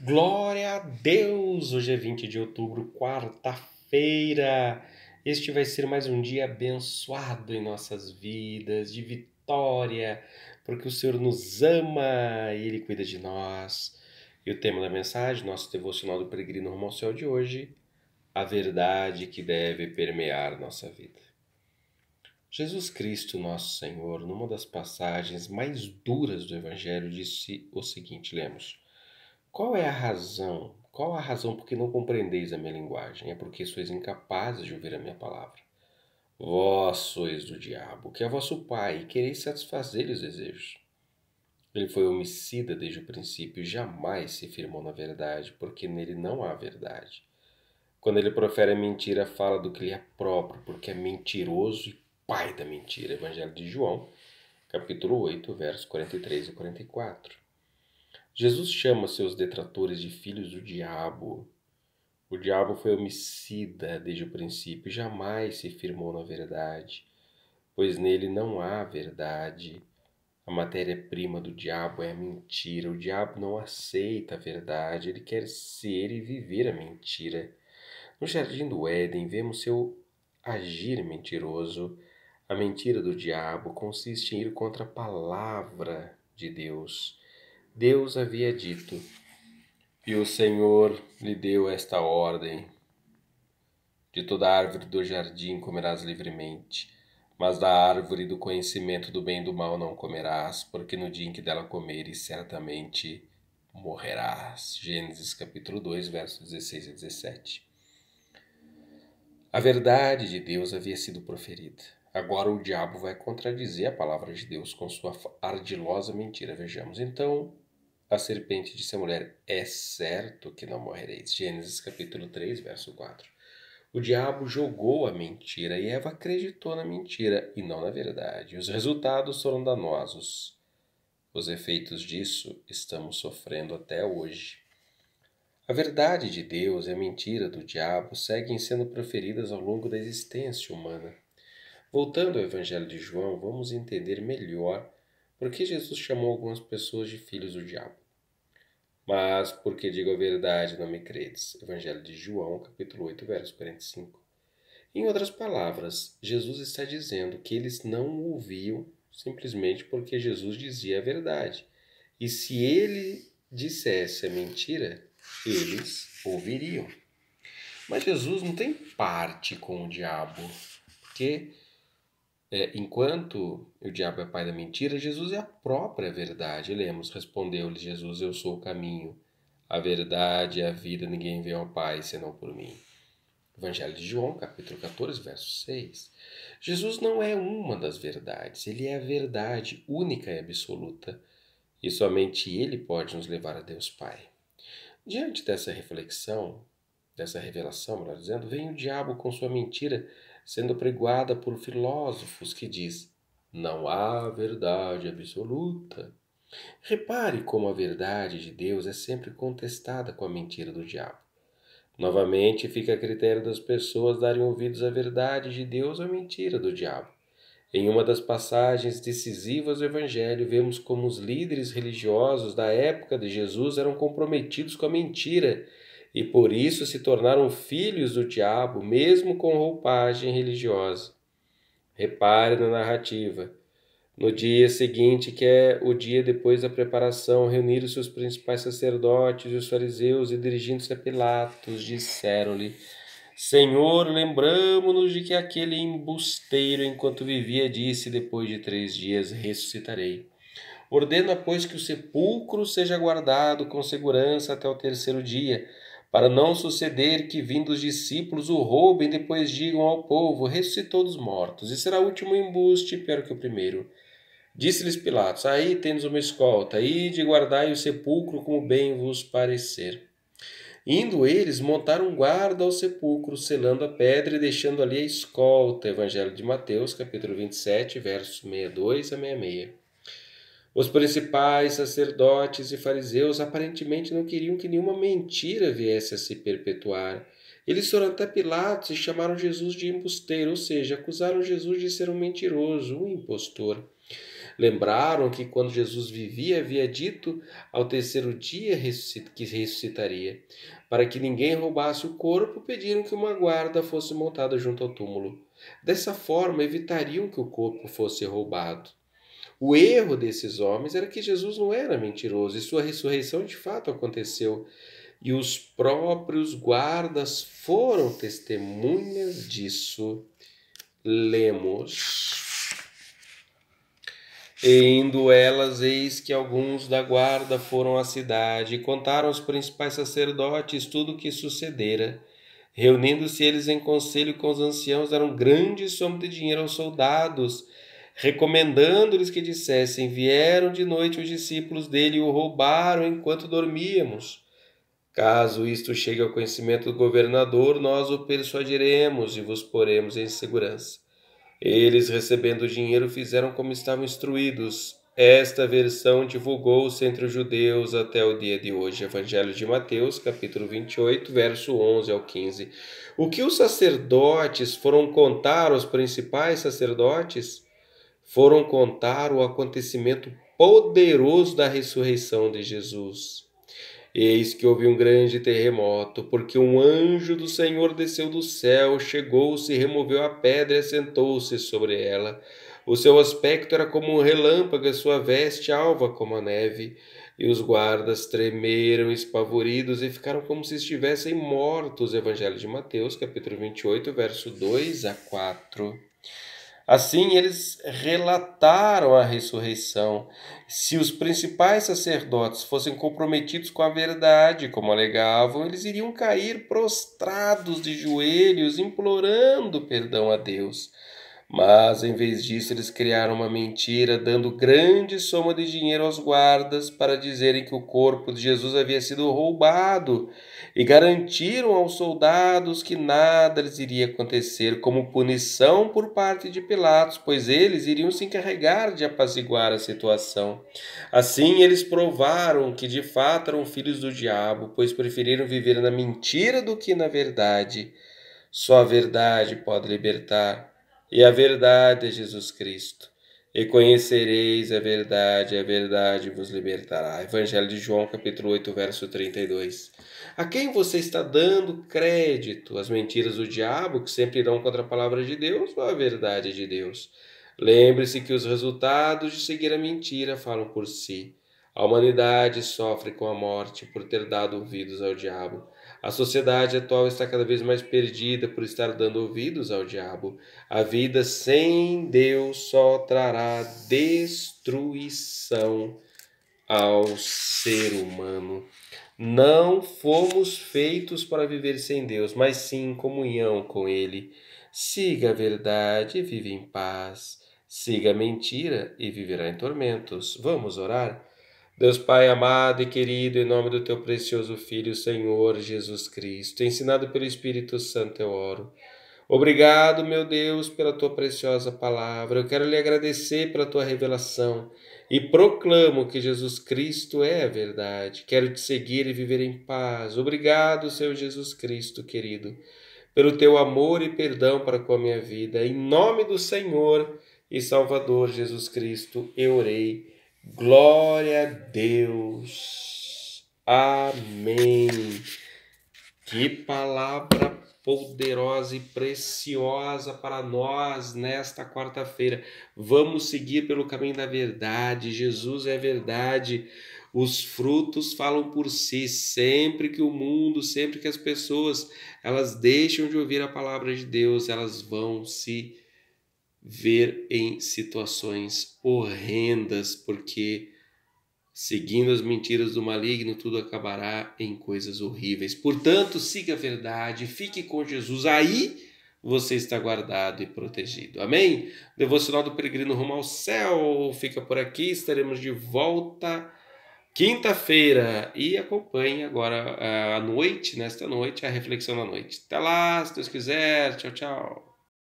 Glória a Deus! Hoje é 20 de outubro, quarta-feira. Este vai ser mais um dia abençoado em nossas vidas, de vitória, porque o Senhor nos ama e Ele cuida de nós. E o tema da mensagem, nosso devocional do Peregrino Rumo ao Céu de hoje, a verdade que deve permear nossa vida. Jesus Cristo, nosso Senhor, numa das passagens mais duras do Evangelho, disse o seguinte, lemos: Qual é a razão? Qual a razão por que não compreendeis a minha linguagem? É porque sois incapazes de ouvir a minha palavra. Vós sois do diabo, que é vosso pai, e quereis satisfazer os desejos. Ele foi homicida desde o princípio e jamais se firmou na verdade, porque nele não há verdade. Quando ele profere a mentira, fala do que lhe é próprio, porque é mentiroso e pai da mentira. Evangelho de João, capítulo 8, versos 43 e 44. Jesus chama seus detratores de filhos do diabo. O diabo foi homicida desde o princípio e jamais se firmou na verdade, pois nele não há verdade. A matéria-prima do diabo é a mentira. O diabo não aceita a verdade, ele quer ser e viver a mentira. No jardim do Éden, vemos seu agir mentiroso. A mentira do diabo consiste em ir contra a palavra de Deus. Deus havia dito, e o Senhor lhe deu esta ordem: de toda árvore do jardim comerás livremente, mas da árvore do conhecimento do bem e do mal não comerás, porque no dia em que dela comeres, certamente morrerás. Gênesis capítulo 2, versos 16 e 17. A verdade de Deus havia sido proferida. Agora o diabo vai contradizer a palavra de Deus com sua ardilosa mentira. Vejamos. Então, a serpente disse à mulher: é certo que não morrereis. Gênesis capítulo 3, verso 4. O diabo jogou a mentira e Eva acreditou na mentira e não na verdade. Os resultados foram danosos. Os efeitos disso estamos sofrendo até hoje. A verdade de Deus e a mentira do diabo seguem sendo proferidas ao longo da existência humana. Voltando ao Evangelho de João, vamos entender melhor por que Jesus chamou algumas pessoas de filhos do diabo. Mas, porque digo a verdade, não me credes. Evangelho de João, capítulo 8, verso 45. Em outras palavras, Jesus está dizendo que eles não o ouviam simplesmente porque Jesus dizia a verdade. E se ele dissesse a mentira, eles ouviriam. Mas Jesus não tem parte com o diabo, porque enquanto o diabo é pai da mentira, Jesus é a própria verdade. Lemos, respondeu-lhe Jesus: eu sou o caminho, a verdade e a vida, ninguém vem ao Pai senão por mim. Evangelho de João, capítulo 14, verso 6. Jesus não é uma das verdades, ele é a verdade única e absoluta, e somente ele pode nos levar a Deus Pai. Diante dessa reflexão, dessa revelação, melhor dizendo, vem o diabo com sua mentira sendo pregoada por filósofos que diz: não há verdade absoluta. Repare como a verdade de Deus é sempre contestada com a mentira do diabo. Novamente, fica a critério das pessoas darem ouvidos à verdade de Deus ou à mentira do diabo. Em uma das passagens decisivas do Evangelho, vemos como os líderes religiosos da época de Jesus eram comprometidos com a mentira e por isso se tornaram filhos do diabo, mesmo com roupagem religiosa. Repare na narrativa. No dia seguinte, que é o dia depois da preparação, reuniram-se os principais sacerdotes e os fariseus e, dirigindo-se a Pilatos, disseram-lhe: Senhor, lembramo-nos de que aquele embusteiro, enquanto vivia, disse: depois de 3 dias ressuscitarei. Ordena, pois, que o sepulcro seja guardado com segurança até o 3º dia, para não suceder que, vindo os discípulos, o roubem e depois digam ao povo: ressuscitou dos mortos, e será o último embuste pior que o primeiro. Disse-lhes Pilatos: aí tendes uma escolta, ide guardai o sepulcro como bem vos parecer. Indo eles, montaram guarda ao sepulcro, selando a pedra e deixando ali a escolta. Evangelho de Mateus, capítulo 27, versos 62 a 66. Os principais sacerdotes e fariseus aparentemente não queriam que nenhuma mentira viesse a se perpetuar. Eles foram até Pilatos e chamaram Jesus de embusteiro, ou seja, acusaram Jesus de ser um mentiroso, um impostor. Lembraram que quando Jesus vivia havia dito ao terceiro dia que ressuscitaria. Para que ninguém roubasse o corpo, pediram que uma guarda fosse montada junto ao túmulo. Dessa forma, evitariam que o corpo fosse roubado. O erro desses homens era que Jesus não era mentiroso e sua ressurreição de fato aconteceu. E os próprios guardas foram testemunhas disso. Lemos. E indo elas, eis que alguns da guarda foram à cidade e contaram aos principais sacerdotes tudo o que sucedera. Reunindo-se eles em conselho com os anciãos, deram grande soma de dinheiro aos soldados, recomendando-lhes que dissessem: vieram de noite os discípulos dele e o roubaram enquanto dormíamos. Caso isto chegue ao conhecimento do governador, nós o persuadiremos e vos poremos em segurança. Eles, recebendo o dinheiro, fizeram como estavam instruídos. Esta versão divulgou-se entre os judeus até o dia de hoje. Evangelho de Mateus, capítulo 28, verso 11 ao 15. O que os sacerdotes foram contar aos principais sacerdotes? Foram contar o acontecimento poderoso da ressurreição de Jesus. Eis que houve um grande terremoto, porque um anjo do Senhor desceu do céu, chegou-se, removeu a pedra e assentou-se sobre ela. O seu aspecto era como um relâmpago, a sua veste alva como a neve. E os guardas tremeram, espavoridos, e ficaram como se estivessem mortos. Evangelho de Mateus, capítulo 28, verso 2 a 4. Assim, eles relataram a ressurreição. Se os principais sacerdotes fossem comprometidos com a verdade, como alegavam, eles iriam cair prostrados de joelhos, implorando perdão a Deus. Mas, em vez disso, eles criaram uma mentira, dando grande soma de dinheiro aos guardas para dizerem que o corpo de Jesus havia sido roubado e garantiram aos soldados que nada lhes iria acontecer como punição por parte de Pilatos, pois eles iriam se encarregar de apaziguar a situação. Assim, eles provaram que de fato eram filhos do diabo, pois preferiram viver na mentira do que na verdade. Só a verdade pode libertar. E a verdade é Jesus Cristo. E conhecereis a verdade vos libertará. Evangelho de João, capítulo 8, verso 32. A quem você está dando crédito? As mentiras do diabo, que sempre irão contra a palavra de Deus, ou a verdade de Deus? Lembre-se que os resultados de seguir a mentira falam por si. A humanidade sofre com a morte por ter dado ouvidos ao diabo. A sociedade atual está cada vez mais perdida por estar dando ouvidos ao diabo. A vida sem Deus só trará destruição ao ser humano. Não fomos feitos para viver sem Deus, mas sim em comunhão com Ele. Siga a verdade e vive em paz. Siga a mentira e viverá em tormentos. Vamos orar? Deus Pai amado e querido, em nome do Teu precioso Filho, Senhor Jesus Cristo, ensinado pelo Espírito Santo eu oro. Obrigado, meu Deus, pela Tua preciosa palavra. Eu quero lhe agradecer pela Tua revelação e proclamo que Jesus Cristo é a verdade. Quero te seguir e viver em paz. Obrigado, Senhor Jesus Cristo, querido, pelo Teu amor e perdão para com a minha vida. Em nome do Senhor e Salvador Jesus Cristo, eu orei. Glória a Deus. Amém. Que palavra poderosa e preciosa para nós nesta quarta-feira. Vamos seguir pelo caminho da verdade. Jesus é a verdade. Os frutos falam por si. Sempre que o mundo, sempre que as pessoas, elas deixam de ouvir a palavra de Deus, elas vão se ver em situações horrendas, porque seguindo as mentiras do maligno, tudo acabará em coisas horríveis. Portanto, siga a verdade, fique com Jesus, aí você está guardado e protegido. Amém? Devocional do Peregrino Rumo ao Céu fica por aqui, estaremos de volta quinta-feira e acompanhe agora à noite, nesta noite, a reflexão da noite. Até lá, se Deus quiser. Tchau, tchau.